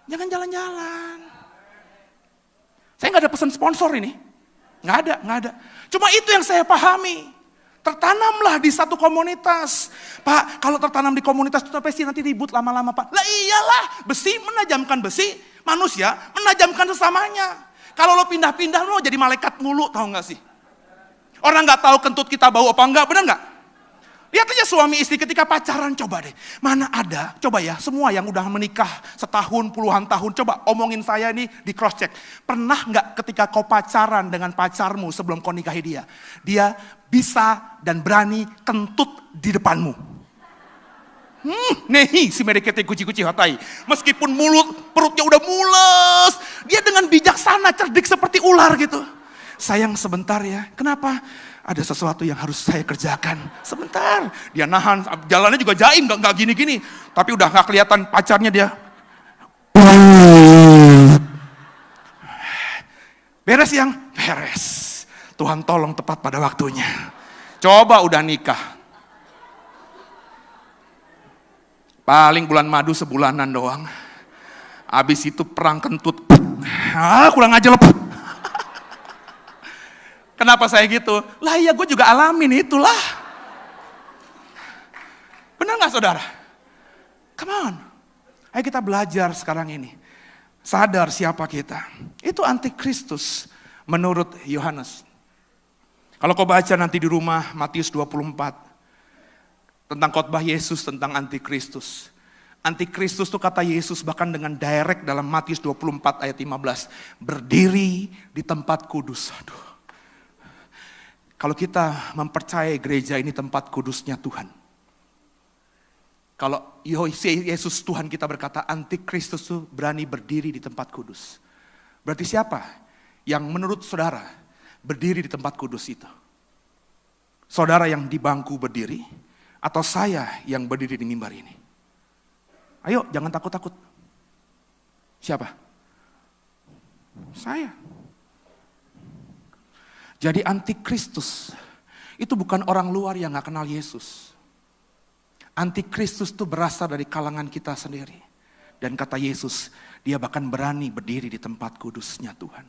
Jangan jalan-jalan. Saya nggak ada pesan sponsor ini. Nggak ada. Cuma itu yang saya pahami. Tertanamlah di satu komunitas. Pak, kalau tertanam di komunitas itu pasti nanti ribut lama-lama, Pak. Lah iyalah, besi menajamkan besi, manusia menajamkan sesamanya. Kalau lo pindah-pindah lo jadi malaikat mulu, tahu nggak sih? Orang nggak tahu kentut kita bau apa enggak, benar nggak? Lihat aja suami istri ketika pacaran, coba deh. Mana ada, coba ya, semua yang udah menikah setahun, puluhan tahun, coba omongin saya nih di cross check. Pernah nggak ketika kau pacaran dengan pacarmu sebelum kau nikahi dia, dia bisa dan berani kentut di depanmu? Nehi si merekete kuci-kuci hotai. Meskipun perutnya udah mules, dia dengan bijaksana, cerdik seperti ular gitu. Sayang sebentar ya, kenapa? Ada sesuatu yang harus saya kerjakan. Sebentar, dia nahan, jalannya juga jaim, gak gini-gini. Tapi udah gak kelihatan pacarnya dia. Beres yang? Beres. Tuhan tolong tepat pada waktunya. Coba udah nikah. Paling bulan madu sebulanan doang. Habis itu perang kentut. Kurang aja lepas. Kenapa saya gitu? Lah iya gue juga alamin itulah. Benar gak saudara? Come on. Ayo kita belajar sekarang ini. Sadar siapa kita. Itu antikristus menurut Yohanes. Kalau kau baca nanti di rumah Matius 24. Tentang khotbah Yesus tentang antikristus. Antikristus itu kata Yesus bahkan dengan direct dalam Matius 24 ayat 15. Berdiri di tempat kudus. Aduh. Kalau kita mempercayai gereja ini tempat kudusnya Tuhan. Kalau Yesus Tuhan kita berkata antikristus itu berani berdiri di tempat kudus. Berarti siapa yang menurut saudara berdiri di tempat kudus itu? Saudara yang di bangku berdiri atau saya yang berdiri di mimbar ini? Ayo jangan takut-takut. Siapa? Saya. Jadi antikristus itu bukan orang luar yang gak kenal Yesus. Antikristus itu berasal dari kalangan kita sendiri. Dan kata Yesus, dia bahkan berani berdiri di tempat kudusnya Tuhan.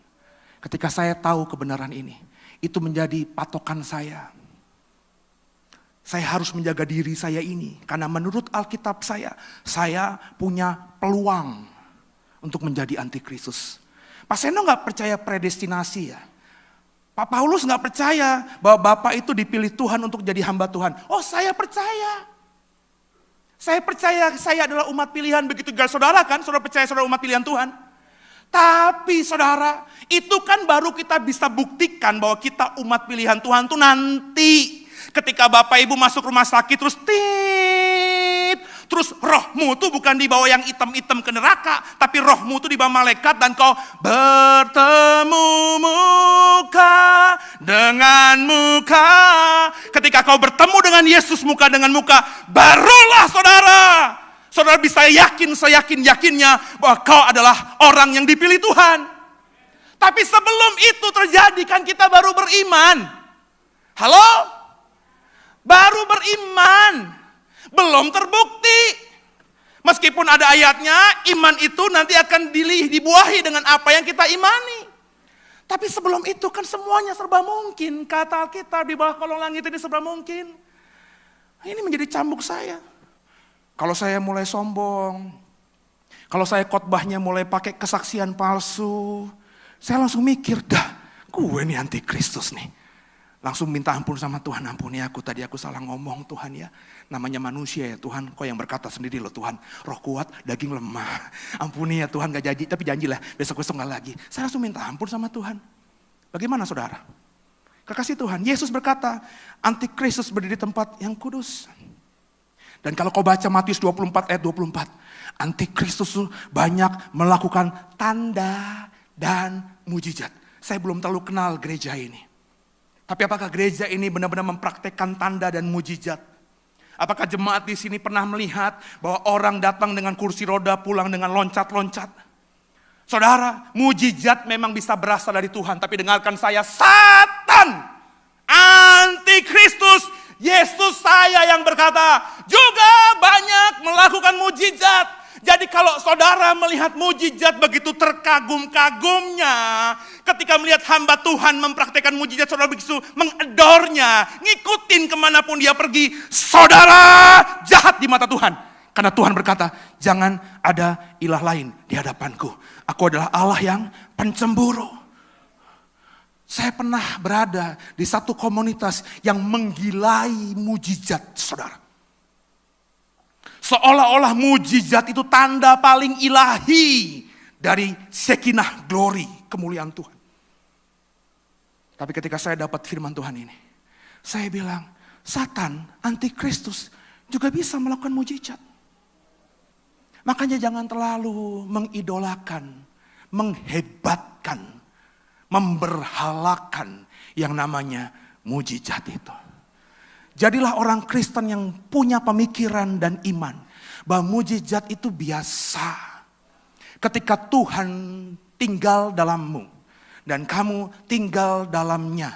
Ketika saya tahu kebenaran ini, itu menjadi patokan saya. Saya harus menjaga diri saya ini. Karena menurut Alkitab saya punya peluang untuk menjadi antikristus. Pak Seno gak percaya predestinasi ya? Pak Paulus gak percaya bahwa Bapak itu dipilih Tuhan untuk jadi hamba Tuhan. Oh saya percaya. Saya percaya saya adalah umat pilihan. Begitu juga saudara kan, saudara percaya saudara umat pilihan Tuhan. Tapi saudara, itu kan baru kita bisa buktikan bahwa kita umat pilihan Tuhan tuh nanti. Ketika Bapak Ibu masuk rumah sakit terus terus rohmu tuh bukan dibawa yang hitam-hitam ke neraka, tapi rohmu tuh dibawa malaikat dan kau bertemu muka dengan muka. Ketika kau bertemu dengan Yesus muka dengan muka, barulah saudara bisa yakin seyakin-yakinnya bahwa kau adalah orang yang dipilih Tuhan. Tapi sebelum itu terjadi kan kita baru beriman. Halo? Baru beriman. Belum terbukti. Meskipun ada ayatnya, iman itu nanti akan dibuahi dengan apa yang kita imani. Tapi sebelum itu kan semuanya serba mungkin. Kata Alkitab di bawah kolong langit ini serba mungkin. Ini menjadi cambuk saya. Kalau saya mulai sombong, kalau saya khotbahnya mulai pakai kesaksian palsu, saya langsung mikir, gue nih antikristus nih. Langsung minta ampun sama Tuhan, ampuni aku, tadi aku salah ngomong Tuhan ya. Namanya manusia ya Tuhan, kau yang berkata sendiri loh Tuhan. Roh kuat, daging lemah. Ampuni ya Tuhan, gak janji, tapi janjilah besok-besok gak lagi. Saya langsung minta ampun sama Tuhan. Bagaimana saudara? Kekasih Tuhan, Yesus berkata, antikristus berdiri di tempat yang kudus. Dan kalau kau baca Matius 24 ayat 24, antikristus banyak melakukan tanda dan mujizat. Saya belum terlalu kenal gereja ini. Tapi apakah gereja ini benar-benar mempraktekkan tanda dan mujizat? Apakah jemaat di sini pernah melihat bahwa orang datang dengan kursi roda pulang dengan loncat-loncat? Saudara, mujizat memang bisa berasal dari Tuhan. Tapi dengarkan saya, Satan, antikristus, Yesus saya yang berkata, juga banyak melakukan mujizat. Jadi kalau saudara melihat mujizat begitu terkagum-kagumnya, ketika melihat hamba Tuhan mempraktekkan mujizat, saudara begitu mengedornya, ngikutin kemanapun dia pergi, saudara jahat di mata Tuhan. Karena Tuhan berkata, jangan ada ilah lain di hadapanku. Aku adalah Allah yang pencemburu. Saya pernah berada di satu komunitas yang menggilai mujizat, saudara. Seolah-olah mujizat itu tanda paling ilahi dari Shekinah glory, kemuliaan Tuhan. Tapi ketika saya dapat firman Tuhan ini, saya bilang, Satan, antikristus juga bisa melakukan mujizat. Makanya jangan terlalu mengidolakan, menghebatkan, memberhalakan yang namanya mujizat itu. Jadilah orang Kristen yang punya pemikiran dan iman bahwa mujizat itu biasa. Ketika Tuhan tinggal dalammu dan kamu tinggal dalamnya.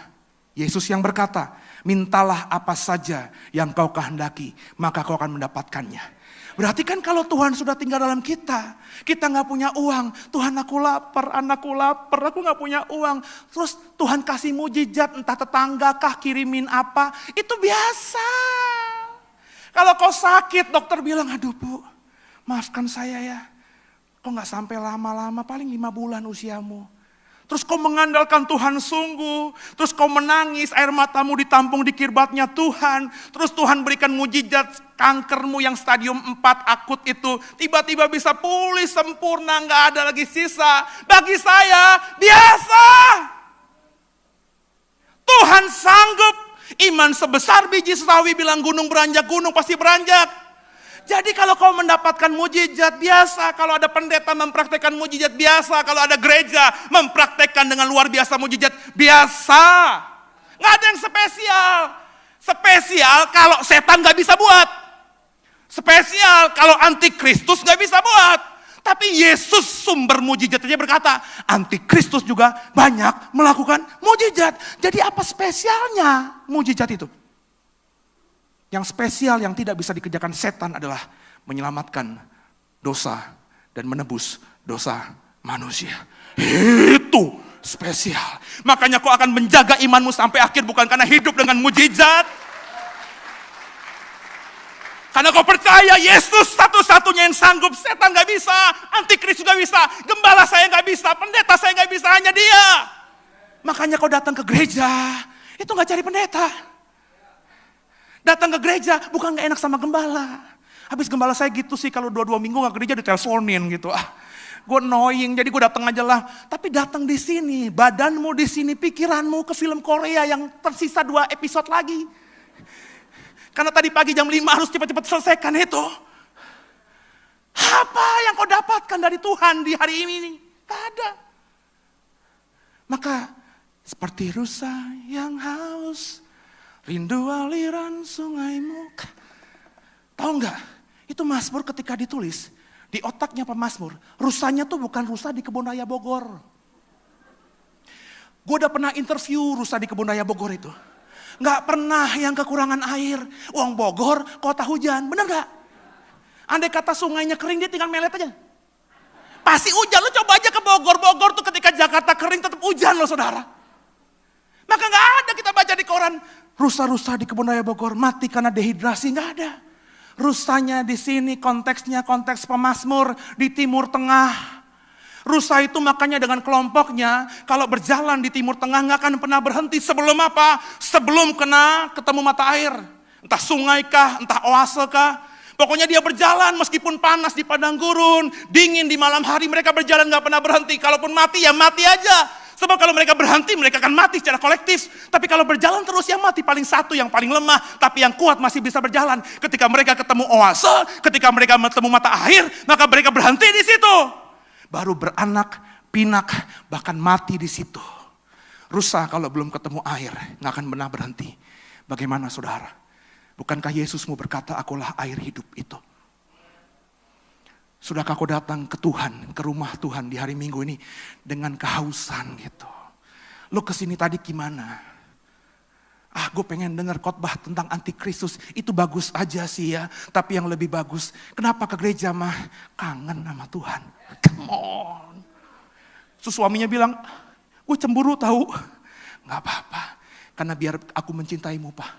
Yesus yang berkata, mintalah apa saja yang kau kehendaki, maka kau akan mendapatkannya. Berarti kan kalau Tuhan sudah tinggal dalam kita gak punya uang. Tuhan aku lapar, anakku lapar, aku gak punya uang. Terus Tuhan kasih mujizat, entah tetangga kah kirimin apa. Itu biasa. Kalau kau sakit, dokter bilang, aduh Bu, maafkan saya ya. Kok gak sampai lama-lama, paling 5 bulan usiamu. Terus kau mengandalkan Tuhan sungguh. Terus kau menangis, air matamu ditampung di kirbatnya Tuhan. Terus Tuhan berikan mujizat kankermu yang stadium 4 akut itu. Tiba-tiba bisa pulih sempurna, gak ada lagi sisa. Bagi saya, biasa. Tuhan sanggup. Iman sebesar biji sawi, bilang gunung beranjak, gunung pasti beranjak. Jadi kalau kau mendapatkan mujizat biasa, kalau ada pendeta mempraktekkan mujizat biasa, kalau ada gereja mempraktekkan dengan luar biasa mujizat biasa. Nggak ada yang spesial. Spesial kalau setan nggak bisa buat. Spesial kalau antikristus nggak bisa buat. Tapi Yesus sumber mujizat aja berkata, antikristus juga banyak melakukan mujizat. Jadi apa spesialnya mujizat itu? Yang spesial yang tidak bisa dikerjakan setan adalah menyelamatkan dosa dan menebus dosa manusia. Itu spesial. Makanya kau akan menjaga imanmu sampai akhir bukan karena hidup dengan mujizat. Karena kau percaya Yesus satu-satunya yang sanggup, setan gak bisa, antikristus gak bisa, gembala saya gak bisa, pendeta saya gak bisa, hanya dia. Makanya kau datang ke gereja, itu gak cari pendeta. Datang ke gereja bukan gak enak sama gembala. Habis gembala saya gitu sih, kalau 2 minggu gak ke gereja diteleponin gitu. Gue annoying, jadi gue datang aja lah. Tapi datang di sini, badanmu di sini, pikiranmu ke film Korea yang tersisa 2 episode lagi. Karena tadi pagi jam 5 harus cepat-cepat selesaikan itu. Apa yang kau dapatkan dari Tuhan di hari ini? Gak ada. Maka seperti rusa yang haus, rindu aliran sungaimu. Tahu nggak? Itu Mazmur ketika ditulis, di otaknya pemazmur, rusanya tuh bukan rusa di Kebun Raya Bogor. Gue udah pernah interview rusa di Kebun Raya Bogor itu. Nggak pernah yang kekurangan air. Uang Bogor, kota hujan. Bener nggak? Andai kata sungainya kering, dia tinggal melet aja. Pasti hujan. Lu coba aja ke Bogor. Bogor tuh ketika Jakarta kering tetap hujan loh saudara. Maka nggak ada kita baca di koran, rusa-rusa di Kebun Raya Bogor mati karena dehidrasi, nggak ada. Rusanya di sini konteksnya konteks pemazmur di Timur Tengah. Rusa itu makanya dengan kelompoknya kalau berjalan di Timur Tengah nggak akan pernah berhenti sebelum apa? Sebelum ketemu mata air. Entah sungai kah, entah oase kah. Pokoknya dia berjalan meskipun panas di padang gurun, dingin di malam hari, mereka berjalan nggak pernah berhenti. Kalaupun mati ya mati aja. Sebab kalau mereka berhenti, mereka akan mati secara kolektif. Tapi kalau berjalan terus, yang mati paling satu, yang paling lemah. Tapi yang kuat masih bisa berjalan. Ketika mereka ketemu oase, ketika mereka ketemu mata air, maka mereka berhenti di situ. Baru beranak, pinak, bahkan mati di situ. Rusa kalau belum ketemu air, nggak akan pernah berhenti. Bagaimana saudara? Bukankah Yesusmu berkata, akulah air hidup itu? Sudahkah kau datang ke Tuhan, ke rumah Tuhan di hari Minggu ini dengan kehausan gitu? Lu kesini tadi gimana? Gue pengen dengar khotbah tentang antikristus, itu bagus aja sih ya. Tapi yang lebih bagus, kenapa ke gereja mah? Kangen sama Tuhan. Come on. Terus suaminya bilang, gue cemburu tahu. Gak apa-apa, karena biar aku mencintaimu Pak,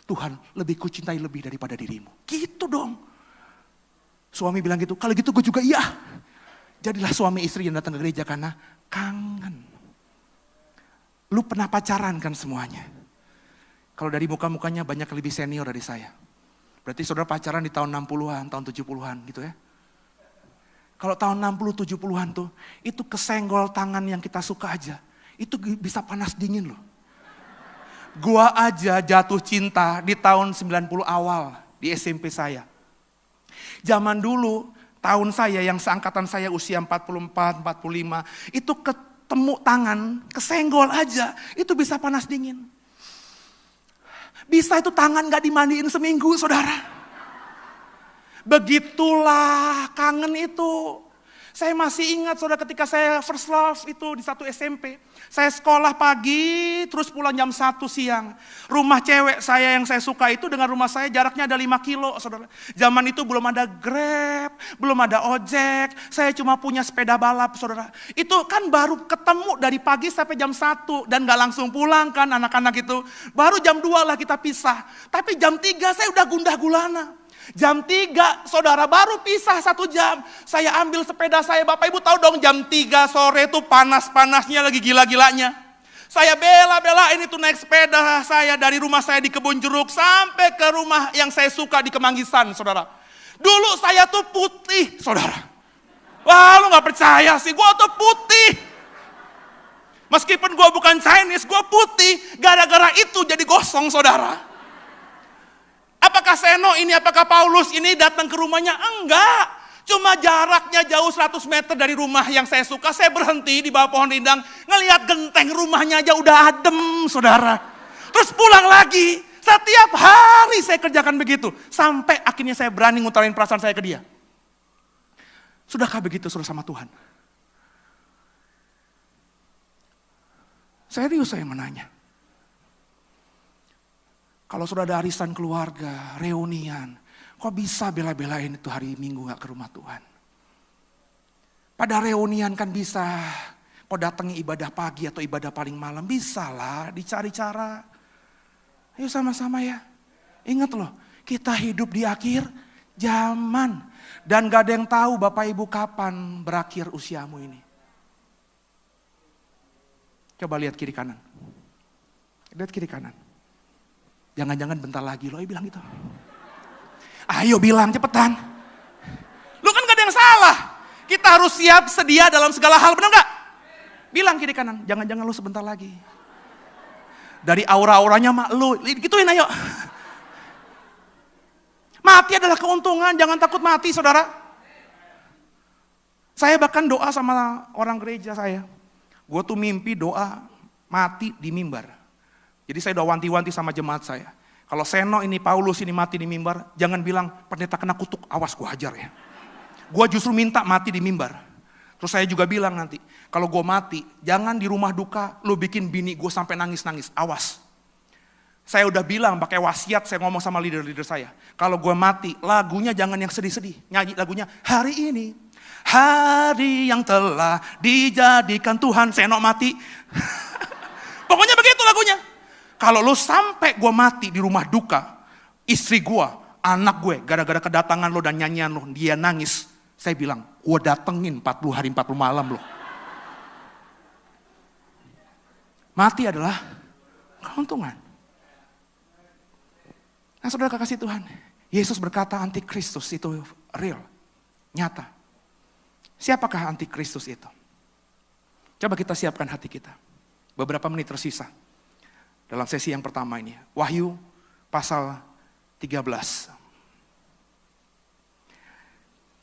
Tuhan lebih kucintai lebih daripada dirimu. Gitu dong. Suami bilang gitu, kalau gitu gue juga iya. Jadilah suami istri yang datang ke gereja karena kangen. Lu pernah pacaran kan semuanya? Kalau dari muka-mukanya banyak lebih senior dari saya. Berarti saudara pacaran di tahun 60-an, tahun 70-an gitu ya. Kalau tahun 60, 70-an tuh, itu kesenggol tangan yang kita suka aja. Itu bisa panas dingin loh. Gua aja jatuh cinta di tahun 90 awal di SMP saya. Zaman dulu, tahun saya yang seangkatan saya usia 44, 45, itu ketemu tangan, kesenggol aja, itu bisa panas dingin. Bisa itu tangan gak dimandiin seminggu, saudara. Begitulah kangen itu. Saya masih ingat saudara ketika saya first love itu di satu SMP. Saya sekolah pagi terus pulang jam 1 siang. Rumah cewek saya yang saya suka itu dengan rumah saya jaraknya ada 5 kilo saudara. Zaman itu belum ada Grab, belum ada ojek. Saya cuma punya sepeda balap saudara. Itu kan baru ketemu dari pagi sampai jam 1 dan gak langsung pulang kan anak-anak itu. Baru jam 2 lah kita pisah. Tapi jam 3 saya udah gundah gulana. Jam 3 saudara baru pisah 1 jam. Saya ambil sepeda saya, Bapak Ibu tahu dong jam 3 sore itu panas-panasnya lagi gila-gilanya. Saya bela-belain itu naik sepeda saya dari rumah saya di Kebun Jeruk sampai ke rumah yang saya suka di Kemanggisan saudara. Dulu saya tuh putih saudara. Wah lu gak percaya sih, gue tuh putih. Meskipun gue bukan Chinese, gue putih. Gara-gara itu jadi gosong saudara. Apakah Seno ini, apakah Paulus ini datang ke rumahnya? Enggak. Cuma jaraknya jauh 100 meter dari rumah yang saya suka. Saya berhenti di bawah pohon rindang. Ngelihat genteng rumahnya aja udah adem saudara. Terus pulang lagi. Setiap hari saya kerjakan begitu. Sampai akhirnya saya berani ngutarin perasaan saya ke dia. Sudahkah begitu saudara sama Tuhan? Serius saya menanya. Kalau sudah ada arisan keluarga, reunian, kok bisa bela-belain itu hari Minggu gak ke rumah Tuhan? Pada reunian kan bisa, kok datangi ibadah pagi atau ibadah paling malam, bisa lah dicari cara. Ayo sama-sama ya. Ingat loh, kita hidup di akhir zaman. Dan gak ada yang tahu Bapak Ibu kapan berakhir usiamu ini. Coba lihat kiri kanan. Lihat kiri kanan. Jangan-jangan bentar lagi lo bilang gitu. Ayo bilang cepetan. Lu kan gak ada yang salah. Kita harus siap sedia dalam segala hal, benar gak? Bilang kiri kanan, jangan-jangan lu sebentar lagi. Dari aura-auranya mak lu, gituin ayo. Mati adalah keuntungan, jangan takut mati saudara. Saya bahkan doa sama orang gereja saya. Gue tuh mimpi doa mati di mimbar. Jadi saya udah wanti-wanti sama jemaat saya. Kalau Seno ini, Paulus ini mati di mimbar, jangan bilang pendeta kena kutuk, awas gue hajar ya. Gue justru minta mati di mimbar. Terus saya juga bilang nanti, kalau gue mati, jangan di rumah duka, lu bikin bini gue sampai nangis-nangis, awas. Saya udah bilang pakai wasiat, saya ngomong sama leader-leader saya. Kalau gue mati, lagunya jangan yang sedih-sedih. Nyanyi lagunya, hari ini, hari yang telah dijadikan Tuhan, Seno mati. Pokoknya begitu lagunya. Kalau lo sampai gue mati di rumah duka, istri gue, anak gue, gara-gara kedatangan lo dan nyanyian lo, dia nangis. Saya bilang, gue datengin 40 hari 40 malam lo. Mati adalah keuntungan. Nah saudara kekasih Tuhan, Yesus berkata antikristus itu real, nyata. Siapakah antikristus itu? Coba kita siapkan hati kita. Beberapa menit tersisa. Dalam sesi yang pertama ini, Wahyu pasal 13.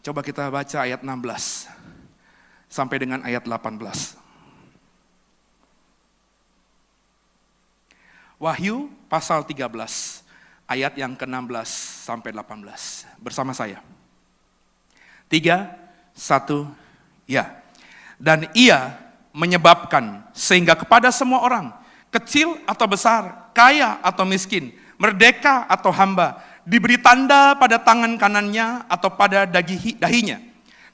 Coba kita baca ayat 16 sampai dengan ayat 18. Wahyu pasal 13, ayat yang ke-16 sampai 18. Bersama saya. 3, 1, ya. Dan ia menyebabkan sehingga kepada semua orang, kecil atau besar, kaya atau miskin, merdeka atau hamba, diberi tanda pada tangan kanannya atau pada dahinya.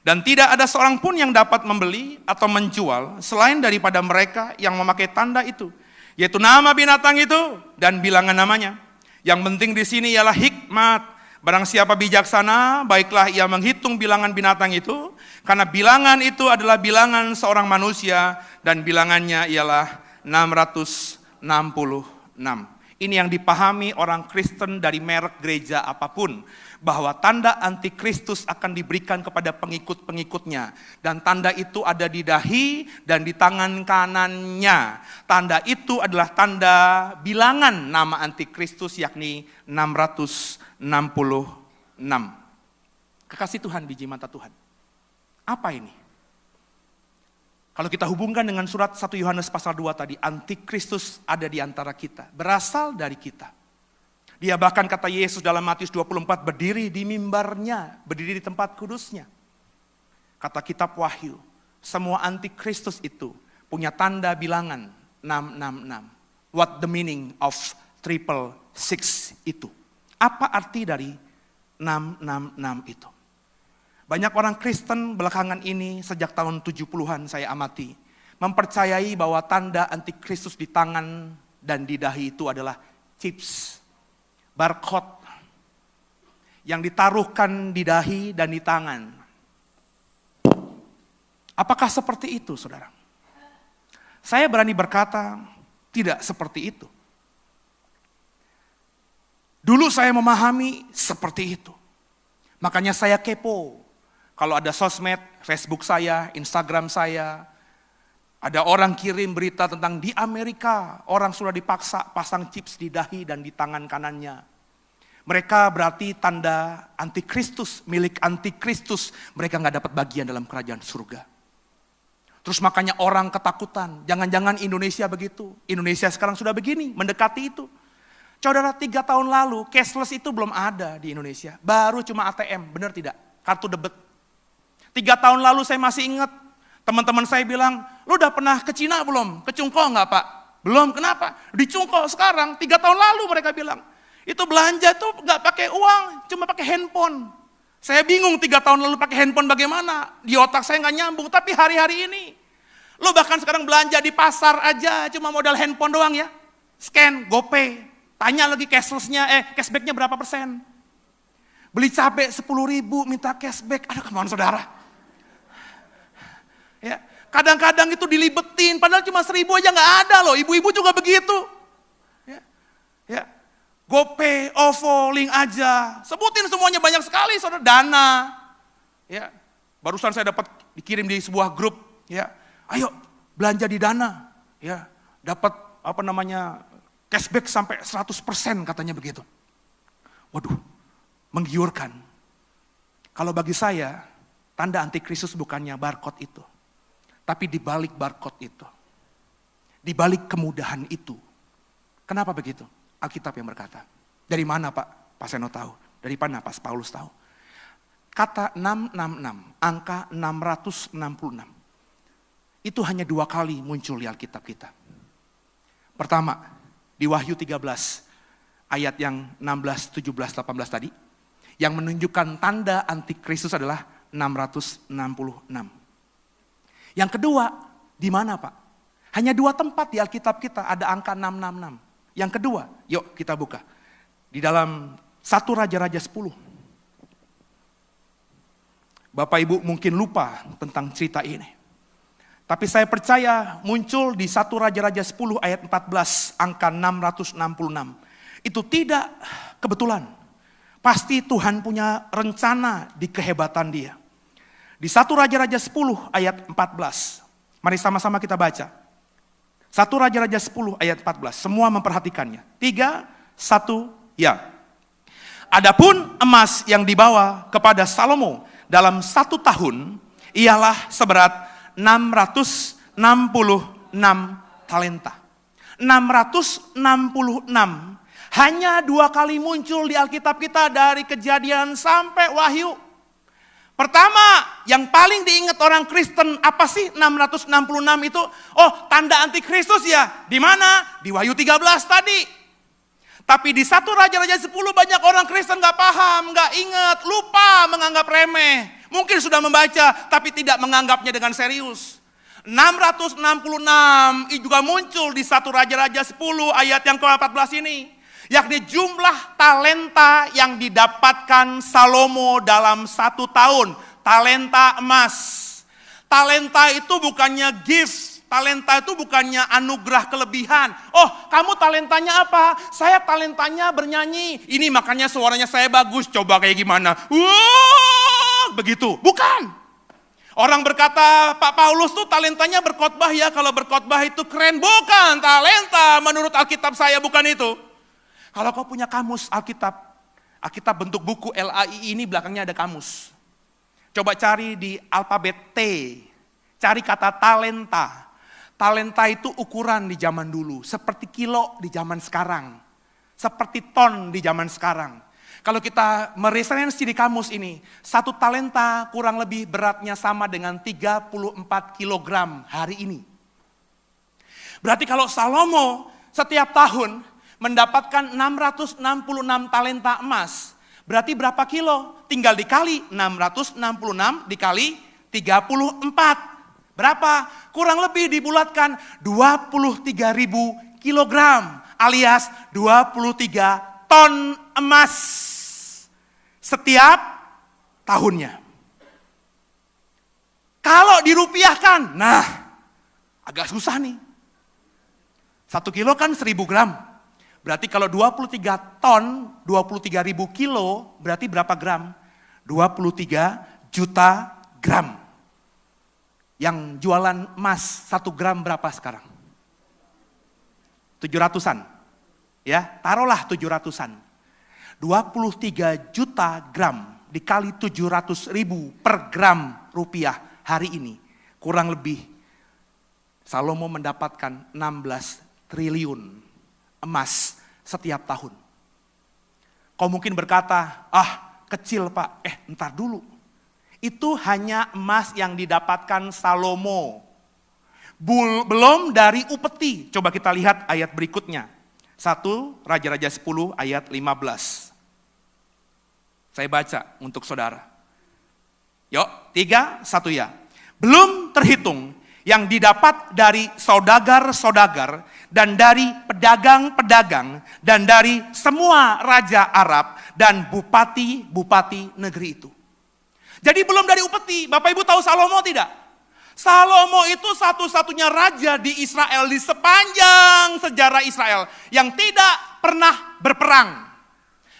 Dan tidak ada seorang pun yang dapat membeli atau menjual selain daripada mereka yang memakai tanda itu, yaitu nama binatang itu dan bilangan namanya. Yang penting di sini ialah hikmat. Barang siapa bijaksana, baiklah ia menghitung bilangan binatang itu, karena bilangan itu adalah bilangan seorang manusia, dan bilangannya ialah 666. Ini yang dipahami orang Kristen dari merek gereja apapun, bahwa tanda antikristus akan diberikan kepada pengikut-pengikutnya. Dan tanda itu ada di dahi dan di tangan kanannya. Tanda itu adalah tanda bilangan nama antikristus, yakni 666. Kekasih Tuhan, biji mata Tuhan. Apa ini? Kalau kita hubungkan dengan surat 1 Yohanes pasal 2 tadi, antikristus ada di antara kita, berasal dari kita. Dia bahkan kata Yesus dalam Matius 24, berdiri di mimbarnya, berdiri di tempat kudusnya. Kata kitab Wahyu, semua antikristus itu punya tanda bilangan 666. What the meaning of 666 itu? Apa arti dari 666 itu? Banyak orang Kristen belakangan ini sejak tahun 70-an saya amati, mempercayai bahwa tanda antikristus di tangan dan di dahi itu adalah chips, barcode yang ditaruhkan di dahi dan di tangan. Apakah seperti itu, saudara? Saya berani berkata, tidak seperti itu. Dulu saya memahami seperti itu. Makanya saya kepo. Kalau ada sosmed, Facebook saya, Instagram saya, ada orang kirim berita tentang di Amerika, orang sudah dipaksa pasang chips di dahi dan di tangan kanannya. Mereka berarti tanda antikristus, milik antikristus. Mereka gak dapat bagian dalam kerajaan surga. Terus makanya orang ketakutan, jangan-jangan Indonesia begitu. Indonesia sekarang sudah begini, mendekati itu. Saudara, 3 tahun lalu cashless itu belum ada di Indonesia. Baru cuma ATM, benar tidak? Kartu debit. 3 tahun lalu saya masih ingat, teman-teman saya bilang, lu udah pernah ke Cina belum? Ke Cungko enggak Pak? Belum, kenapa? Di Cungko sekarang, 3 tahun lalu mereka bilang. Itu belanja tuh enggak pakai uang, cuma pakai handphone. Saya bingung 3 tahun lalu pakai handphone bagaimana? Di otak saya enggak nyambung, tapi hari-hari ini. Lu bahkan sekarang belanja di pasar aja, cuma modal handphone doang ya. Scan, GoPay, tanya lagi cashbacknya berapa persen? Beli cabai 10.000 minta cashback, aduh kemana saudara? Ya, kadang-kadang itu dilibetin, padahal cuma 1.000 aja nggak ada loh. Ibu-ibu juga begitu. Ya, GoPay, OVO, link aja, sebutin semuanya banyak sekali, saudara. Dana, ya, barusan saya dapat dikirim di sebuah grup, ya, ayo belanja di Dana, ya, dapat cashback sampai 100% katanya begitu. Waduh, menggiurkan. Kalau bagi saya, tanda antikristus bukannya barcode itu. Tapi di balik barcode itu, di balik kemudahan itu. Kenapa begitu? Alkitab yang berkata. Dari mana Pak Seno tahu? Dari mana Pak Paulus tahu? Kata 666, angka 666. Itu hanya 2 kali muncul di Alkitab kita. Pertama, di Wahyu 13, ayat yang 16, 17, 18 tadi. Yang menunjukkan tanda antikristus adalah 666. Yang kedua, di mana Pak? Hanya 2 tempat di Alkitab kita ada angka 666. Yang kedua, yuk kita buka. Di dalam 1 Raja-Raja 10. Bapak Ibu mungkin lupa tentang cerita ini. Tapi saya percaya muncul di 1 Raja-Raja 10 ayat 14, angka 666. Itu tidak kebetulan. Pasti Tuhan punya rencana di kehebatan Dia. Di 1 Raja-Raja 10 ayat 14. Mari sama-sama kita baca. 1 Raja-Raja 10 ayat 14. Semua memperhatikannya. 3, 1, ya. Adapun emas yang dibawa kepada Salomo dalam 1 tahun ialah seberat 666 talenta. 666 hanya 2 kali muncul di Alkitab kita dari Kejadian sampai Wahyu. Pertama, yang paling diingat orang Kristen, apa sih 666 itu? Oh, tanda antikristus ya. Di mana? Di Wahyu 13 tadi. Tapi di 1 Raja-Raja 10 banyak orang Kristen gak paham, gak ingat, lupa, menganggap remeh. Mungkin sudah membaca tapi tidak menganggapnya dengan serius. 666 juga muncul di 1 Raja-Raja 10 ayat yang ke-14 ini. Yakni jumlah talenta yang didapatkan Salomo dalam 1 tahun. Talenta emas. Talenta itu bukannya gift. Talenta itu bukannya anugerah kelebihan. Oh, kamu talentanya apa? Saya talentanya bernyanyi. Ini makanya suaranya saya bagus. Coba kayak gimana? Wah, begitu. Bukan. Orang berkata, Pak Paulus tuh talentanya berkhotbah ya. Kalau berkhotbah itu keren. Bukan talenta menurut Alkitab saya, bukan itu. Kalau kau punya kamus Alkitab bentuk buku LAI ini belakangnya ada kamus. Coba cari di alfabet T, cari kata talenta. Talenta itu ukuran di zaman dulu, seperti kilo di zaman sekarang, seperti ton di zaman sekarang. Kalau kita mereferensi di kamus ini, 1 talenta kurang lebih beratnya sama dengan 34 kilogram hari ini. Berarti kalau Salomo setiap tahun mendapatkan 666 talenta emas. Berarti berapa kilo? Tinggal dikali 666 dikali 34. Berapa? Kurang lebih dibulatkan 23.000 kilogram alias 23 ton emas setiap tahunnya. Kalau dirupiahkan, nah agak susah nih. 1 kilo kan 1000 gram. Berarti kalau 23 ton, 23.000 kilo, berarti berapa gram? 23 juta gram. Yang jualan emas 1 gram berapa sekarang? 700-an. Ya, taruhlah 700-an. 23 juta gram dikali 700.000 per gram rupiah hari ini. Kurang lebih Salomo mendapatkan 16 triliun emas setiap tahun. Kau mungkin berkata, kecil Pak. Entar dulu. Itu hanya emas yang didapatkan Salomo. Belum dari upeti. Coba kita lihat ayat berikutnya. 1 Raja-Raja 10 ayat 15. Saya baca untuk saudara. Yuk, 3, 1 ya. Belum terhitung yang didapat dari saudagar-saudagar dan dari pedagang-pedagang dan dari semua raja Arab dan bupati-bupati negeri itu. Jadi belum dari upeti. Bapak Ibu tahu Salomo tidak? Salomo itu satu-satunya raja di Israel, di sepanjang sejarah Israel yang tidak pernah berperang.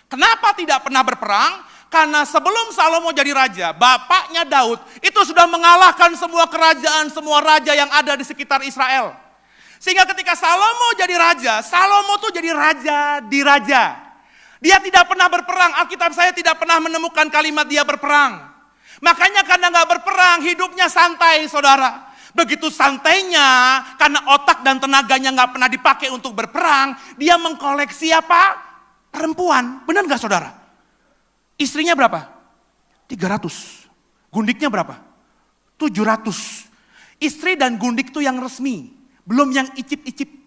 Kenapa tidak pernah berperang? Karena sebelum Salomo jadi raja, bapaknya Daud itu sudah mengalahkan semua kerajaan, semua raja yang ada di sekitar Israel. Sehingga ketika Salomo jadi raja, Salomo tuh jadi raja di raja. Dia tidak pernah berperang, Alkitab saya tidak pernah menemukan kalimat dia berperang. Makanya karena gak berperang, hidupnya santai saudara. Begitu santainya, karena otak dan tenaganya gak pernah dipakai untuk berperang, dia mengkoleksi apa? Perempuan, benar gak saudara? Istrinya berapa? 300. Gundiknya berapa? 700. Istri dan gundik itu yang resmi. Belum yang icip-icip.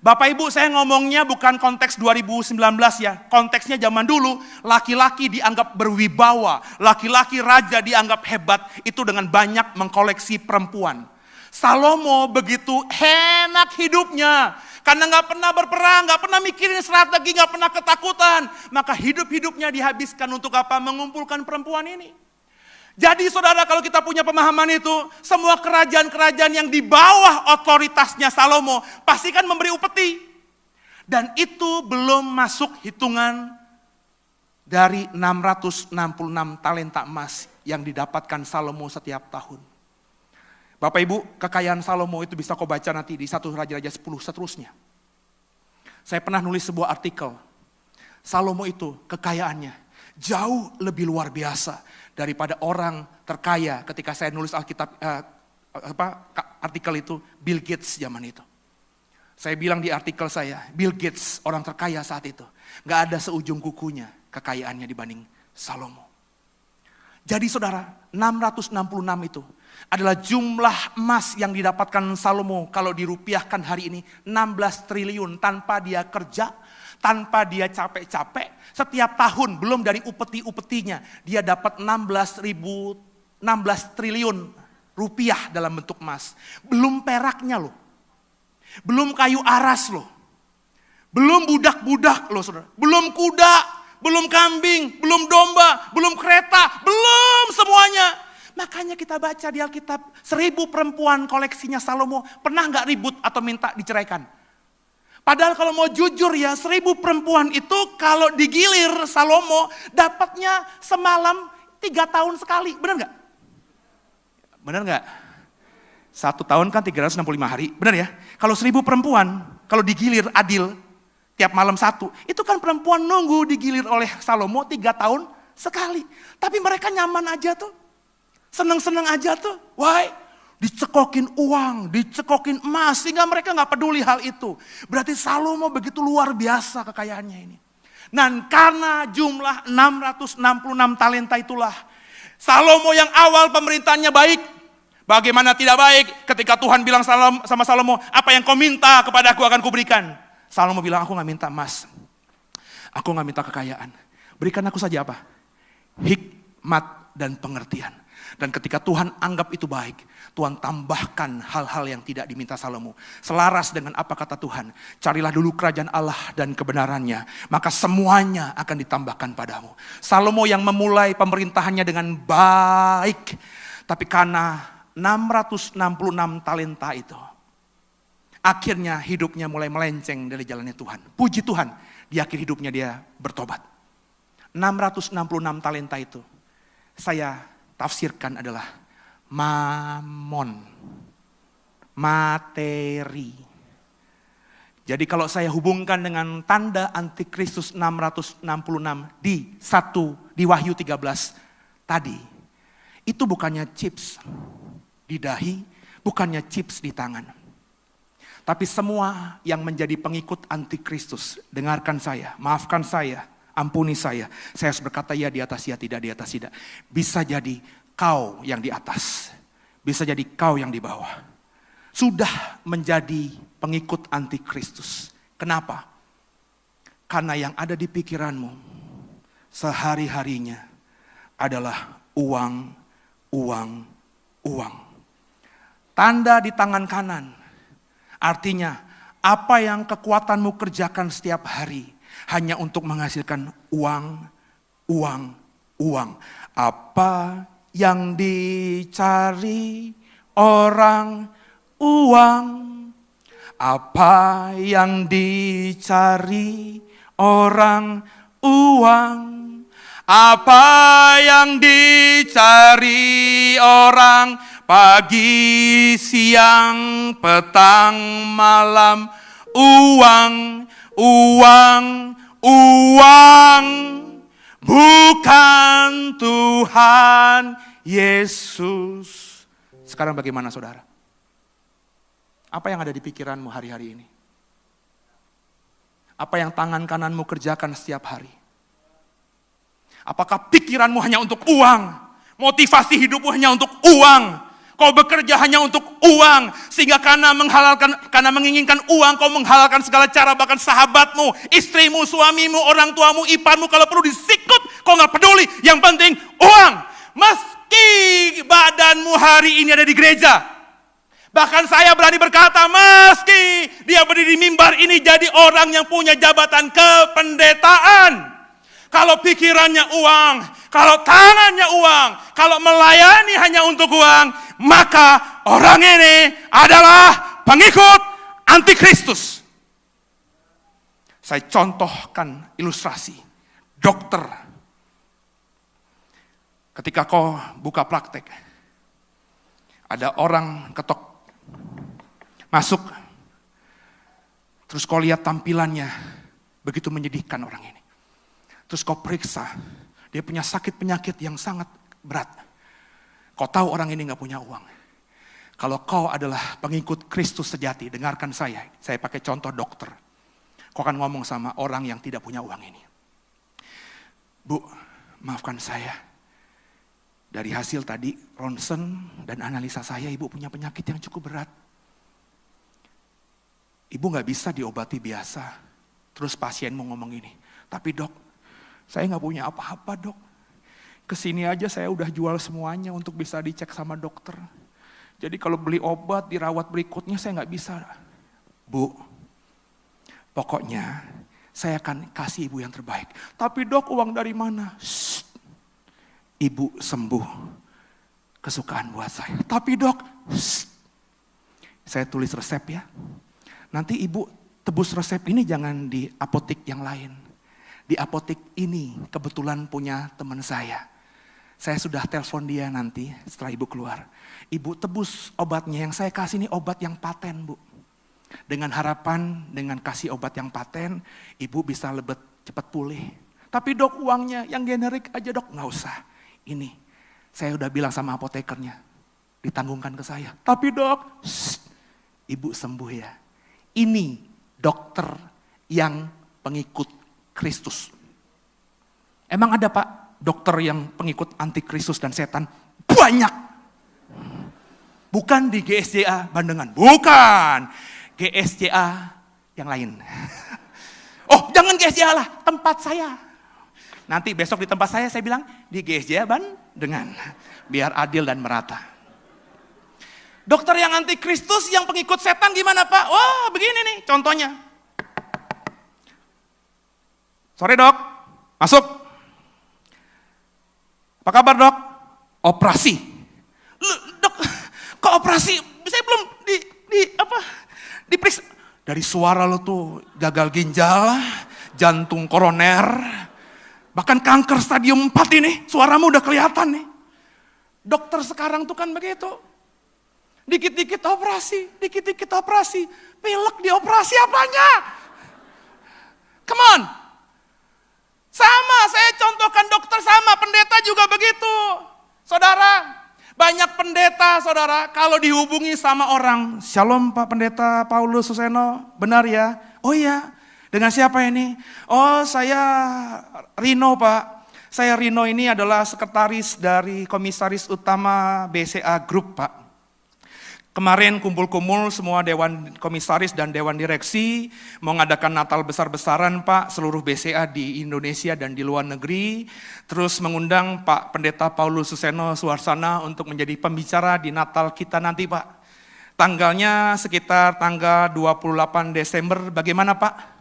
Bapak Ibu, saya ngomongnya bukan konteks 2019 ya. Konteksnya zaman dulu, laki-laki dianggap berwibawa. Laki-laki raja dianggap hebat. Itu dengan banyak mengkoleksi perempuan. Salomo begitu enak hidupnya. Karena gak pernah berperang, gak pernah mikirin strategi, gak pernah ketakutan. Maka hidup-hidupnya dihabiskan untuk apa? Mengumpulkan perempuan ini. Jadi saudara, kalau kita punya pemahaman itu, semua kerajaan-kerajaan yang di bawah otoritasnya Salomo pasti kan memberi upeti. Dan itu belum masuk hitungan dari 666 talenta emas yang didapatkan Salomo setiap tahun. Bapak Ibu, kekayaan Salomo itu bisa kau baca nanti di 1 Raja-Raja 10 seterusnya. Saya pernah nulis sebuah artikel. Salomo itu kekayaannya jauh lebih luar biasa daripada orang terkaya ketika saya nulis Alkitab artikel itu Bill Gates zaman itu. Saya bilang di artikel saya, Bill Gates orang terkaya saat itu. Gak ada seujung kukunya kekayaannya dibanding Salomo. Jadi saudara, 666 itu adalah jumlah emas yang didapatkan Salomo kalau dirupiahkan hari ini 16 triliun tanpa dia kerja, Tanpa dia capek-capek, setiap tahun belum dari upeti-upetinya, dia dapat 16 triliun rupiah dalam bentuk emas. Belum peraknya loh. Belum kayu aras loh. Belum budak-budak loh saudara. Belum kuda, belum kambing, belum domba, belum kereta, belum semuanya. Makanya kita baca di Alkitab, 1000 perempuan koleksinya Salomo pernah gak ribut atau minta diceraikan. Padahal kalau mau jujur ya, 1000 perempuan itu kalau digilir Salomo dapatnya semalam 3 tahun sekali. Benar gak? Benar gak? 1 tahun kan 365 hari, benar ya? Kalau 1000 perempuan, kalau digilir adil, tiap malam 1, itu kan perempuan nunggu digilir oleh Salomo 3 tahun sekali. Tapi mereka nyaman aja tuh. Seneng-seneng aja tuh, why? Dicekokin uang, dicekokin emas, sehingga mereka gak peduli hal itu. Berarti Salomo begitu luar biasa kekayaannya ini. Dan karena jumlah 666 talenta itulah, Salomo yang awal pemerintahnya baik, bagaimana tidak baik ketika Tuhan bilang sama Salomo, apa yang kau minta kepada aku akan kuberikan. Salomo bilang, aku gak minta emas, aku gak minta kekayaan, berikan aku saja apa? Hikmat dan pengertian. Dan ketika Tuhan anggap itu baik, Tuhan tambahkan hal-hal yang tidak diminta Salomo. Selaras dengan apa kata Tuhan, carilah dulu kerajaan Allah dan kebenarannya, maka semuanya akan ditambahkan padamu. Salomo yang memulai pemerintahannya dengan baik, tapi karena 666 talenta itu, akhirnya hidupnya mulai melenceng dari jalannya Tuhan. Puji Tuhan, di akhir hidupnya dia bertobat. 666 talenta itu, saya tafsirkan adalah mamon, materi. Jadi kalau saya hubungkan dengan tanda antikristus 666 di Wahyu 13 tadi, itu bukannya chips di dahi, bukannya chips di tangan. Tapi semua yang menjadi pengikut antikristus, dengarkan saya, maafkan saya, ampuni saya harus berkata ya di atas, ya tidak di atas, tidak. Bisa jadi kau yang di atas, bisa jadi kau yang di bawah. Sudah menjadi pengikut antikristus. Kenapa? Karena yang ada di pikiranmu sehari-harinya adalah uang, uang, uang. Tanda di tangan kanan, artinya apa yang kekuatanmu kerjakan setiap hari hanya untuk menghasilkan uang, uang, uang. Apa yang dicari orang, uang. Apa yang dicari orang, uang. Apa yang dicari orang, pagi, siang, petang, malam, uang, uang, uang, bukan Tuhan Yesus. Sekarang bagaimana saudara? Apa yang ada di pikiranmu hari-hari ini? Apa yang tangan kananmu kerjakan setiap hari? Apakah pikiranmu hanya untuk uang? Motivasi hidupmu hanya untuk uang? Kau bekerja hanya untuk uang, sehingga karena menginginkan uang, kau menghalalkan segala cara, bahkan sahabatmu, istrimu, suamimu, orang tuamu, iparmu, kalau perlu disikut, kau gak peduli, yang penting uang. Meski badanmu hari ini ada di gereja, bahkan saya berani berkata, meski dia berdiri di mimbar ini jadi orang yang punya jabatan kependetaan, kalau pikirannya uang, kalau tangannya uang, kalau melayani hanya untuk uang, maka orang ini adalah pengikut antikristus. Saya contohkan ilustrasi. Dokter, ketika kau buka praktek, ada orang ketok masuk, terus kau lihat tampilannya, begitu menyedihkan orang ini. Terus kau periksa, dia punya sakit penyakit yang sangat berat. Kau tahu orang ini gak punya uang. Kalau kau adalah pengikut Kristus sejati, dengarkan saya pakai contoh dokter. Kau akan ngomong sama orang yang tidak punya uang ini. Bu, maafkan saya. Dari hasil tadi ronsen dan analisa saya, ibu punya penyakit yang cukup berat. Ibu gak bisa diobati biasa. Terus pasienmu ngomong gini, tapi dok, saya nggak punya apa-apa dok. Kesini aja saya udah jual semuanya untuk bisa dicek sama dokter. Jadi kalau beli obat, dirawat berikutnya saya nggak bisa. Bu, pokoknya saya akan kasih ibu yang terbaik. Tapi dok, uang dari mana? Shh. Ibu sembuh. Kesukaan buat saya. Tapi dok, shh. Saya tulis resep ya. Nanti ibu tebus resep ini jangan di apotek yang lain. Di apotek ini kebetulan punya teman saya. Saya sudah telepon dia nanti setelah ibu keluar. Ibu tebus obatnya, yang saya kasih ini obat yang paten bu. Dengan harapan, dengan kasih obat yang paten, ibu bisa lebih cepat pulih. Tapi dok, uangnya yang generik aja dok. Nggak usah, ini saya udah bilang sama apotekernya, ditanggungkan ke saya. Tapi dok, shh, ibu sembuh ya. Ini dokter yang pengikut Kristus. Emang ada pak dokter yang pengikut antikristus dan setan? Banyak. Bukan di GSJA Bandengan, bukan. GSJA yang lain. Oh jangan GSJA lah, tempat saya. Nanti besok di tempat saya bilang di GSJA Bandengan. Biar adil dan merata. Dokter yang antikristus, yang pengikut setan gimana pak? Wah begini nih contohnya. Sore dok, masuk. Apa kabar dok? Operasi. Dok, kok operasi? Saya belum diperiksa. Dari suara lo tuh gagal ginjal, jantung koroner, bahkan kanker stadium 4 ini, suaramu udah kelihatan nih. Dokter sekarang tuh kan begitu. Dikit-dikit operasi, pilek dioperasi apanya? Come on. Sama, saya contohkan dokter sama, pendeta juga begitu. Saudara, banyak pendeta saudara, kalau dihubungi sama orang, Shalom Pak Pendeta Paulus Suseno, benar ya? Oh iya, dengan siapa ini? Oh saya Rino Pak. Saya Rino ini adalah sekretaris dari komisaris utama BCA Group Pak. Kemarin kumpul-kumpul semua dewan komisaris dan dewan direksi mau ngadakan Natal besar-besaran Pak, seluruh BCA di Indonesia dan di luar negeri. Terus mengundang Pak Pendeta Paulus Suseno Suarsana untuk menjadi pembicara di Natal kita nanti Pak. Tanggalnya sekitar tanggal 28 Desember, bagaimana Pak?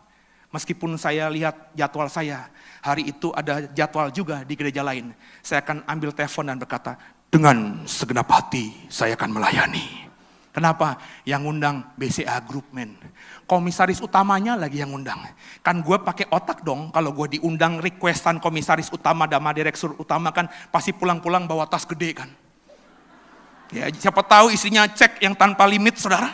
Meskipun saya lihat jadwal saya, hari itu ada jadwal juga di gereja lain. Saya akan ambil telepon dan berkata, dengan segenap hati saya akan melayani. Kenapa? Yang ngundang BCA Group men. Komisaris utamanya lagi yang ngundang. Kan gue pakai otak dong, kalau gue diundang requestan komisaris utama, dama direktur utama kan pasti pulang-pulang bawa tas gede kan. Ya siapa tahu isinya cek yang tanpa limit saudara.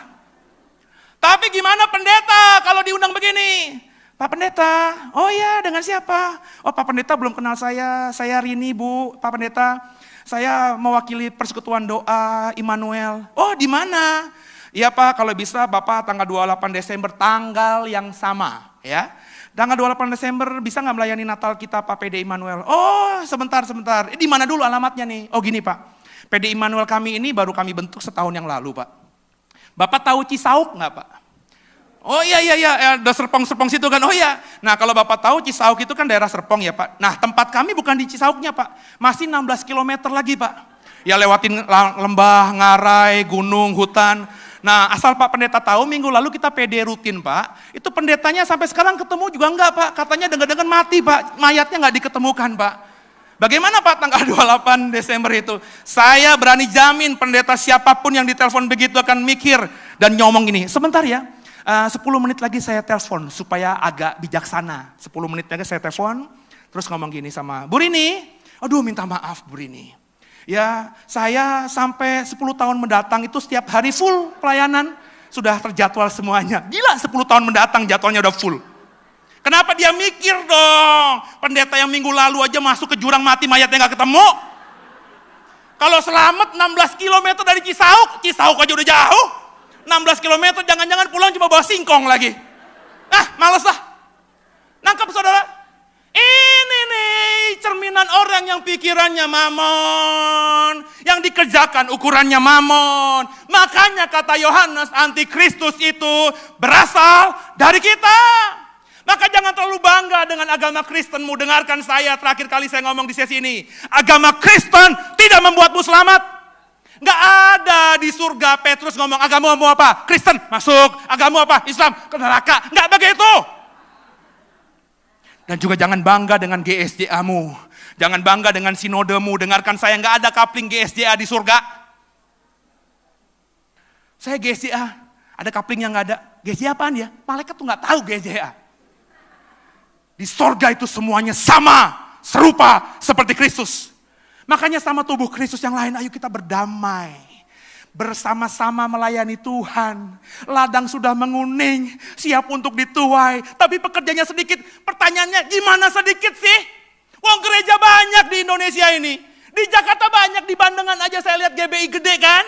Tapi gimana pendeta kalau diundang begini? Pak Pendeta, oh ya dengan siapa? Oh Pak Pendeta belum kenal saya Rini Bu, Pak Pendeta. Saya mewakili persekutuan doa Immanuel. Oh di mana? Iya Pak, kalau bisa Bapak tanggal 28 Desember, tanggal yang sama ya. Tanggal 28 Desember bisa nggak melayani Natal kita Pak PD Immanuel? Oh sebentar. Di mana dulu alamatnya nih? Oh gini Pak, PD Immanuel kami ini baru kami bentuk setahun yang lalu Pak. Bapak tahu Cisauk nggak Pak? Oh iya, ada Serpong situ kan, oh iya. Nah kalau Bapak tahu Cisauk itu kan daerah Serpong ya Pak. Nah tempat kami bukan di Cisauknya Pak, masih 16 km lagi Pak. Ya lewatin lembah, ngarai, gunung, hutan. Nah asal Pak Pendeta tahu, minggu lalu kita PD rutin Pak. Itu pendetanya sampai sekarang ketemu juga enggak Pak. Katanya dengar-dengar mati Pak, mayatnya nggak diketemukan Pak. Bagaimana Pak tanggal 28 Desember itu? Saya berani jamin pendeta siapapun yang ditelepon begitu akan mikir dan nyomong gini, sebentar ya. 10 menit lagi saya telepon supaya agak bijaksana. 10 menit lagi saya telepon, terus ngomong gini sama Bu Rini, aduh minta maaf Bu Rini. Ya saya sampai 10 tahun mendatang itu setiap hari full pelayanan, sudah terjadwal semuanya. Gila 10 tahun mendatang jadwalnya udah full. Kenapa dia mikir dong, pendeta yang minggu lalu aja masuk ke jurang mati mayatnya gak ketemu. Kalau selamat 16 km dari Cisauk aja udah jauh. 16 km, jangan-jangan pulang cuma bawa singkong lagi. Males lah. Nangkep saudara? Ini nih cerminan orang yang pikirannya mamon, yang dikerjakan ukurannya mamon. Makanya kata Yohanes, antikristus itu berasal dari kita. Maka jangan terlalu bangga dengan agama Kristenmu. Dengarkan saya, terakhir kali saya ngomong di sesi ini. Agama Kristen tidak membuatmu selamat. Nggak ada di surga Petrus ngomong, agamamu apa? Kristen, masuk. Agamamu apa? Islam, ke neraka. Nggak begitu. Dan juga jangan bangga dengan GSJA-mu. Jangan bangga dengan sinodemu. Dengarkan saya, nggak ada coupling GSJA di surga. Saya GSJA, ada coupling yang nggak ada. GSJA apaan ya? Malaikat tuh nggak tahu GSJA. Di sorga itu semuanya sama, serupa seperti Kristus. Makanya sama tubuh Kristus yang lain, ayo kita berdamai. Bersama-sama melayani Tuhan. Ladang sudah menguning, siap untuk dituai. Tapi pekerjanya sedikit, pertanyaannya gimana sedikit sih? Wong gereja banyak di Indonesia ini. Di Jakarta banyak, di Bandengan aja saya lihat GBI gede kan?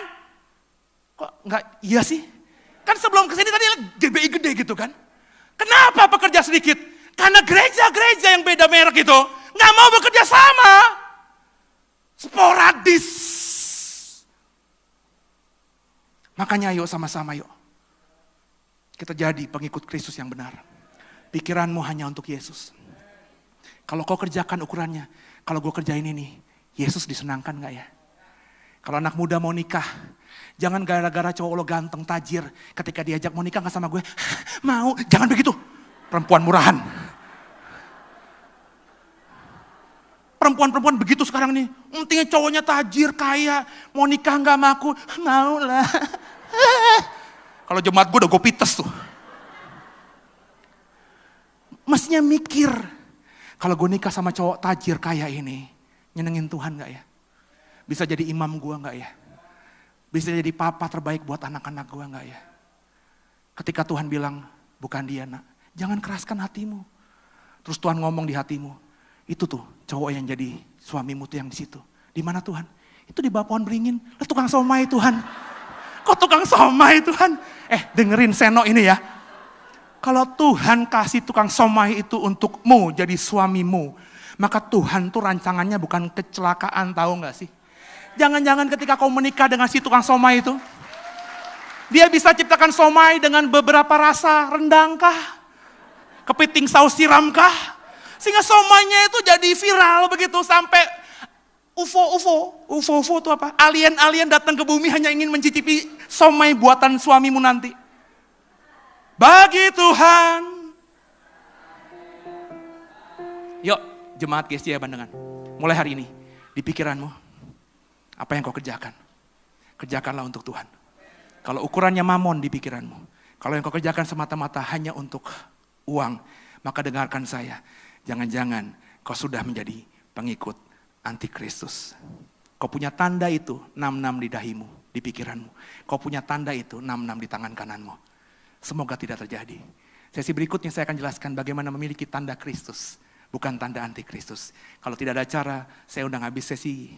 Kok enggak iya sih? Kan sebelum kesini tadi lihat GBI gede gitu kan? Kenapa pekerja sedikit? Karena gereja-gereja yang beda merek itu nggak mau bekerja sama. Sporadis. Makanya ayo sama-sama yuk. Kita jadi pengikut Kristus yang benar. Pikiranmu hanya untuk Yesus. Kalau kau kerjakan ukurannya, kalau gue kerjain ini, Yesus disenangkan gak ya? Kalau anak muda mau nikah, jangan gara-gara cowok lo ganteng, tajir, ketika diajak mau nikah gak sama gue, mau, jangan begitu. Perempuan murahan. Perempuan-perempuan begitu sekarang nih. Pentingnya cowoknya tajir, kaya. Mau nikah gak sama aku? Mau lah. Kalau jemaat gue udah gue pites tuh. Mestinya mikir. Kalau gue nikah sama cowok tajir kaya ini. Nyenengin Tuhan gak ya? Bisa jadi imam gue gak ya? Bisa jadi papa terbaik buat anak-anak gue gak ya? Ketika Tuhan bilang, bukan dia nak. Jangan keraskan hatimu. Terus Tuhan ngomong di hatimu, itu tuh cowok yang jadi suamimu tuh yang di situ. Di mana Tuhan? Itu di bawah pohon beringin. Lah tukang somai Tuhan. Kok tukang somai Tuhan? Dengerin Seno ini ya. Kalau Tuhan kasih tukang somai itu untukmu jadi suamimu, maka Tuhan tuh rancangannya bukan kecelakaan, tahu nggak sih? Jangan-jangan ketika kau menikah dengan si tukang somai itu, dia bisa ciptakan somai dengan beberapa rasa, rendangkah? Kepiting saus siramkah? Sehingga somainya itu jadi viral begitu sampai UFO itu apa? Alien-alien datang ke bumi hanya ingin mencicipi somai buatan suamimu nanti. Bagi Tuhan. Yuk, jemaat GSJA Bandengan. Mulai hari ini, di pikiranmu, apa yang kau kerjakan? Kerjakanlah untuk Tuhan. Kalau ukurannya mamon di pikiranmu, kalau yang kau kerjakan semata-mata hanya untuk uang, maka dengarkan saya. Jangan-jangan kau sudah menjadi pengikut antikristus. Kau punya tanda itu 66 di dahimu, di pikiranmu. Kau punya tanda itu 66 di tangan kananmu. Semoga tidak terjadi. Sesi berikutnya saya akan jelaskan bagaimana memiliki tanda Kristus, bukan tanda antikristus. Kalau tidak ada cara, saya undang habis sesi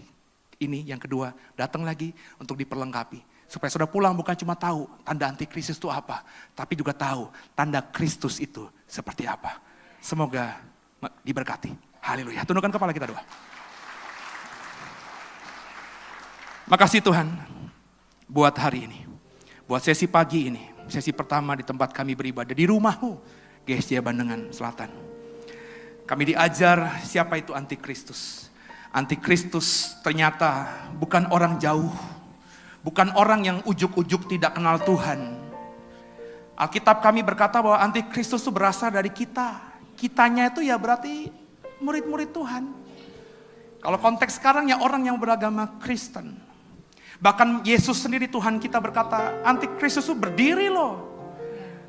ini yang kedua, datang lagi untuk diperlengkapi. Supaya saudara pulang bukan cuma tahu tanda antikristus itu apa, tapi juga tahu tanda Kristus itu seperti apa. Semoga diberkati. Haleluya. Tundukkan kepala kita doa. Makasih Tuhan buat hari ini. Buat sesi pagi ini. Sesi pertama di tempat kami beribadah. Di rumahmu. GSJA Bandengan Selatan. Kami diajar siapa itu antikristus. Antikristus ternyata bukan orang jauh. Bukan orang yang ujuk-ujuk tidak kenal Tuhan. Alkitab kami berkata bahwa antikristus itu berasal dari kita. Kitanya itu ya berarti murid-murid Tuhan. Kalau konteks sekarang ya orang yang beragama Kristen. Bahkan Yesus sendiri Tuhan kita berkata, antikristus itu berdiri loh.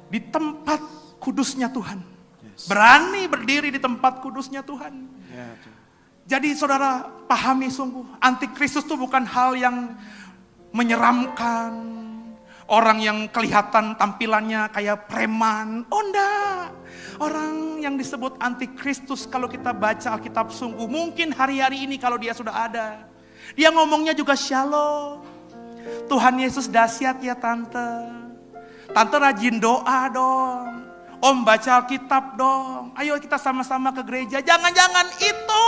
Di tempat kudusnya Tuhan. Berani berdiri di tempat kudusnya Tuhan. Jadi saudara pahami sungguh, antikristus itu bukan hal yang menyeramkan, orang yang kelihatan tampilannya kayak preman. Oh enggak, orang yang disebut antikristus kalau kita baca Alkitab sungguh, mungkin hari-hari ini kalau dia sudah ada, dia ngomongnya juga shalom. Tuhan Yesus dahsyat ya tante. Tante rajin doa dong. Om baca Alkitab dong. Ayo kita sama-sama ke gereja. Jangan-jangan itu.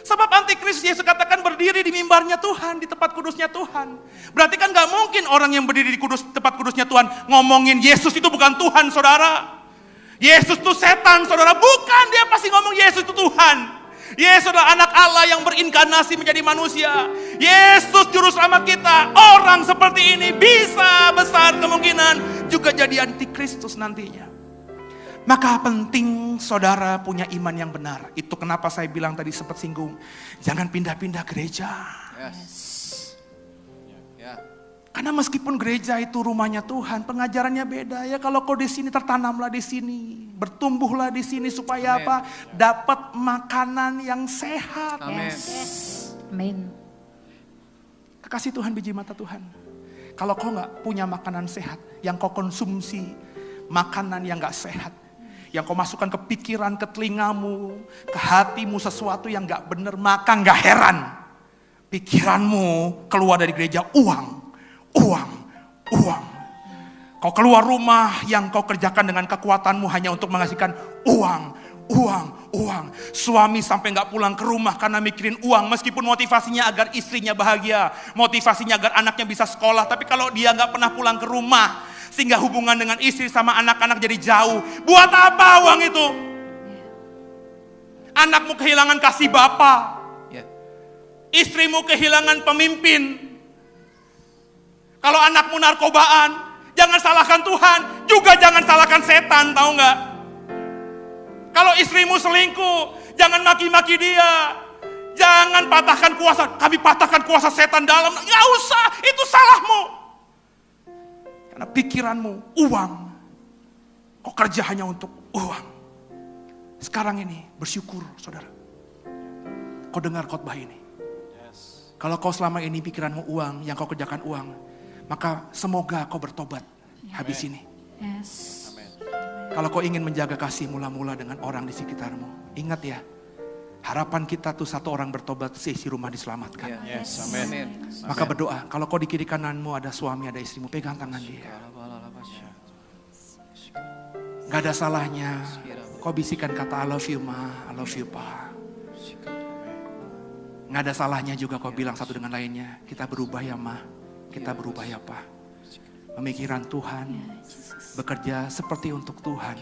Sebab antikristus Yesus katakan berdiri di mimbarnya Tuhan, di tempat kudusnya Tuhan. Berarti kan gak mungkin orang yang berdiri di tempat kudusnya Tuhan ngomongin Yesus itu bukan Tuhan saudara. Yesus itu setan, saudara. Bukan, dia pasti ngomong Yesus itu Tuhan. Yesus adalah anak Allah yang berinkarnasi menjadi manusia. Yesus juru selamat kita. Orang seperti ini bisa besar kemungkinan juga jadi antikristus nantinya. Maka penting saudara punya iman yang benar. Itu kenapa saya bilang tadi sempat singgung. Jangan pindah-pindah gereja. Karena meskipun gereja itu rumahnya Tuhan, pengajarannya beda ya. Kalau kau di sini tertanamlah di sini, bertumbuhlah di sini supaya apa? Dapat makanan yang sehat. Amin. Kekasih Tuhan, biji mata Tuhan. Kalau kau nggak punya makanan sehat, yang kau konsumsi makanan yang nggak sehat, yang kau masukkan ke pikiran, ke telingamu, ke hatimu sesuatu yang nggak benar, maka nggak heran pikiranmu keluar dari gereja uang. Kau keluar rumah yang kau kerjakan dengan kekuatanmu hanya untuk menghasilkan uang. Suami sampai gak pulang ke rumah karena mikirin uang. Meskipun motivasinya agar istrinya bahagia, motivasinya agar anaknya bisa sekolah. Tapi kalau dia gak pernah pulang ke rumah, sehingga hubungan dengan istri sama anak-anak jadi jauh. Buat apa uang itu? Anakmu kehilangan kasih bapa, istrimu kehilangan pemimpin. Kalau anakmu narkobaan, jangan salahkan Tuhan, juga jangan salahkan setan, tahu nggak? Kalau istrimu selingkuh, jangan maki-maki dia. Jangan patahkan kuasa, kami patahkan kuasa setan dalam. Nggak usah, itu salahmu. Karena pikiranmu uang, kau kerja hanya untuk uang. Sekarang ini bersyukur saudara, kau dengar khotbah ini. Kalau kau selama ini pikiranmu uang, yang kau kerjakan uang, maka semoga kau bertobat habis ini. Kalau kau ingin menjaga kasih mula-mula dengan orang di sekitarmu, ingat ya, harapan kita tuh satu orang bertobat, seisi rumah diselamatkan. Maka berdoa, kalau kau di kiri kananmu ada suami, ada istrimu, pegang tangan dia. Gak ada salahnya kau bisikan kata I love you ma, I love you pa. Gak ada salahnya juga kau bilang satu dengan lainnya, kita berubah ya ma. Kita berubah ya Pak. Pemikiran Tuhan, bekerja seperti untuk Tuhan.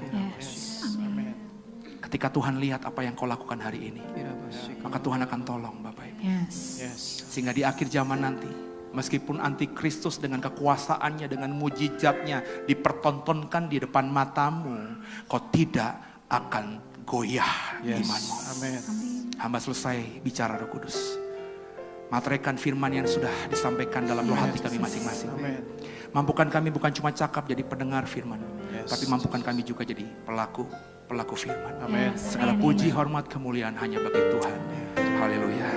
Ketika Tuhan lihat apa yang kau lakukan hari ini, maka Tuhan akan tolong Bapak Ibu. Sehingga di akhir zaman nanti, meskipun antikristus dengan kekuasaannya, dengan mujizatnya dipertontonkan di depan matamu, kau tidak akan goyah imanmu. Hamba selesai bicara Roh Kudus. Materaikan firman yang sudah disampaikan dalam roh hati kami masing-masing. Mampukan kami bukan cuma cakap jadi pendengar firman, tapi mampukan kami juga jadi pelaku firman. Segala puji, hormat, kemuliaan hanya bagi Tuhan. Haleluya.